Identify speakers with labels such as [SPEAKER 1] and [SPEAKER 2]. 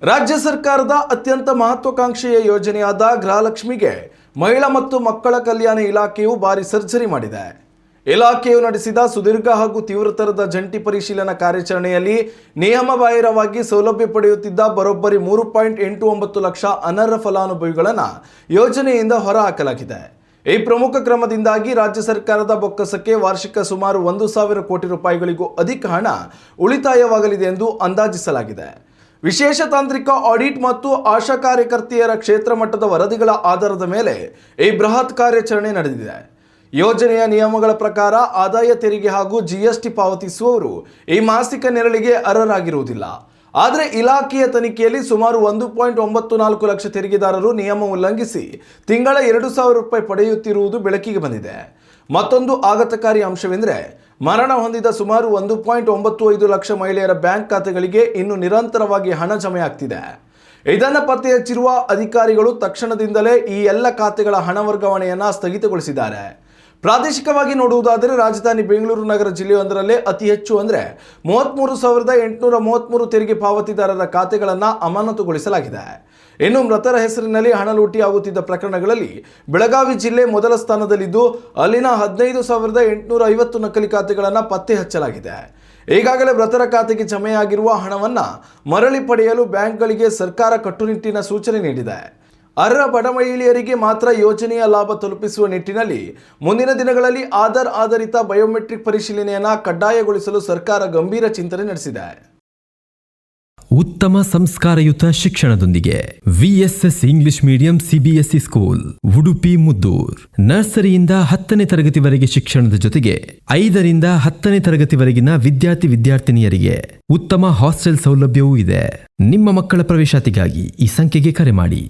[SPEAKER 1] ರಾಜ್ಯ ಸರ್ಕಾರದ ಅತ್ಯಂತ ಮಹತ್ವಾಕಾಂಕ್ಷೆಯ ಯೋಜನೆಯಾದ ಗೃಹಲಕ್ಷ್ಮಿಗೆ ಮಹಿಳಾ ಮತ್ತು ಮಕ್ಕಳ ಕಲ್ಯಾಣ ಇಲಾಖೆಯು ಭಾರಿ ಸರ್ಜರಿ ಮಾಡಿದೆ. ಇಲಾಖೆಯು ನಡೆಸಿದ ಸುದೀರ್ಘ ಹಾಗೂ ತೀವ್ರತರದ ಜಂಟಿ ಪರಿಶೀಲನಾ ಕಾರ್ಯಾಚರಣೆಯಲ್ಲಿ ನಿಯಮಬಾಹಿರವಾಗಿ ಸೌಲಭ್ಯ ಪಡೆಯುತ್ತಿದ್ದ ಬರೋಬ್ಬರಿ 3.89 ಲಕ್ಷ ಅನರ್ಹ ಫಲಾನುಭವಿಗಳನ್ನು ಯೋಜನೆಯಿಂದ ಹೊರಹಾಕಲಾಗಿದೆ. ಈ ಪ್ರಮುಖ ಕ್ರಮದಿಂದಾಗಿ ರಾಜ್ಯ ಸರ್ಕಾರದ ಬೊಕ್ಕಸಕ್ಕೆ ವಾರ್ಷಿಕ ಸುಮಾರು 1,000 ಕೋಟಿ ರೂಪಾಯಿಗಳಿಗೂ ಅಧಿಕ ಹಣ ಉಳಿತಾಯವಾಗಲಿದೆ ಎಂದು ಅಂದಾಜಿಸಲಾಗಿದೆ. ವಿಶೇಷ ತಾಂತ್ರಿಕ ಆಡಿಟ್ ಮತ್ತು ಆಶಾ ಕಾರ್ಯಕರ್ತೆಯರ ಕ್ಷೇತ್ರ ಮಟ್ಟದ ವರದಿಗಳ ಆಧಾರದ ಮೇಲೆ ಈ ಬೃಹತ್ ಕಾರ್ಯಾಚರಣೆ ನಡೆದಿದೆ. ಯೋಜನೆಯ ನಿಯಮಗಳ ಪ್ರಕಾರ ಆದಾಯ ತೆರಿಗೆ ಹಾಗೂ GST ಪಾವತಿಸುವವರು ಈ ಮಾಸಿಕ ನೆರಳಿಗೆ ಅರ್ಹರಾಗಿರುವುದಿಲ್ಲ. ಆದರೆ ಇಲಾಖೆಯ ತನಿಖೆಯಲ್ಲಿ ಸುಮಾರು 1.94 ಲಕ್ಷ ತೆರಿಗೆದಾರರು ನಿಯಮ ಉಲ್ಲಂಘಿಸಿ ತಿಂಗಳ 2,000 ರೂಪಾಯಿ ಪಡೆಯುತ್ತಿರುವುದು ಬೆಳಕಿಗೆ ಬಂದಿದೆ. ಮತ್ತೊಂದು ಆಘಾತಕಾರಿ ಅಂಶವೆಂದರೆ ಮರಣ ಹೊಂದಿದ ಸುಮಾರು 1.95 ಲಕ್ಷ ಮಹಿಳೆಯರ ಬ್ಯಾಂಕ್ ಖಾತೆಗಳಿಗೆ ಇನ್ನು ನಿರಂತರವಾಗಿ ಹಣ ಜಮೆಯಾಗ್ತಿದೆ. ಇದನ್ನು ಪತ್ತೆ ಹಚ್ಚಿರುವ ಅಧಿಕಾರಿಗಳು ತಕ್ಷಣದಿಂದಲೇ ಈ ಎಲ್ಲ ಖಾತೆಗಳ ಹಣ ವರ್ಗಾವಣೆಯನ್ನು ಸ್ಥಗಿತಗೊಳಿಸಿದ್ದಾರೆ. ಪ್ರಾದೇಶಿಕವಾಗಿ ನೋಡುವುದಾದರೆ ರಾಜಧಾನಿ ಬೆಂಗಳೂರು ನಗರ ಜಿಲ್ಲೆಯೊಂದರಲ್ಲೇ ಅತಿ ಹೆಚ್ಚು ಅಂದರೆ 33,833 ತೆರಿಗೆ ಪಾವತಿದಾರರ ಖಾತೆಗಳನ್ನು ಅಮಾನತುಗೊಳಿಸಲಾಗಿದೆ. ಇನ್ನು ಮೃತರ ಹೆಸರಿನಲ್ಲಿ ಹಣ ಲೂಟಿಯಾಗುತ್ತಿದ್ದ ಪ್ರಕರಣಗಳಲ್ಲಿ ಬೆಳಗಾವಿ ಜಿಲ್ಲೆ ಮೊದಲ ಸ್ಥಾನದಲ್ಲಿದ್ದು ಅಲ್ಲಿನ 15,850 ನಕಲಿ ಖಾತೆಗಳನ್ನು ಪತ್ತೆ ಹಚ್ಚಲಾಗಿದೆ. ಈಗಾಗಲೇ ಮೃತರ ಖಾತೆಗೆ ಜಮೆಯಾಗಿರುವ ಹಣವನ್ನು ಮರಳಿ ಪಡೆಯಲು ಬ್ಯಾಂಕ್ಗಳಿಗೆ ಸರ್ಕಾರ ಕಟ್ಟುನಿಟ್ಟಿನ ಸೂಚನೆ ನೀಡಿದೆ. ಅರ್ಹ ಬಡ ಮಹಿಳೆಯರಿಗೆ ಮಾತ್ರ ಯೋಜನೆಯ ಲಾಭ ತಲುಪಿಸುವ ನಿಟ್ಟಿನಲ್ಲಿ ಮುಂದಿನ ದಿನಗಳಲ್ಲಿ ಆಧಾರ್ ಆಧಾರಿತ ಬಯೋಮೆಟ್ರಿಕ್ ಪರಿಶೀಲನೆಯನ್ನು ಕಡ್ಡಾಯಗೊಳಿಸಲು ಸರ್ಕಾರ ಗಂಭೀರ ಚಿಂತನೆ ನಡೆಸಿದೆ.
[SPEAKER 2] ಉತ್ತಮ ಸಂಸ್ಕಾರಯುತ ಶಿಕ್ಷಣದೊಂದಿಗೆ VSS English medium CBSE school Udupi Muddur. ನರ್ಸರಿಯಿಂದ 10ನೇ ತರಗತಿವರೆಗೆ ಶಿಕ್ಷಣದ ಜೊತೆಗೆ 5ರಿಂದ 10ನೇ ತರಗತಿವರೆಗಿನ ವಿದ್ಯಾರ್ಥಿನಿಯರಿಗೆ ಉತ್ತಮ ಹಾಸ್ಟೆಲ್ ಸೌಲಭ್ಯವೂ ಇದೆ. ನಿಮ್ಮ ಮಕ್ಕಳ ಪ್ರವೇಶಾತಿಗಾಗಿ ಈ ಸಂಖ್ಯೆಗೆ ಕರೆ ಮಾಡಿ.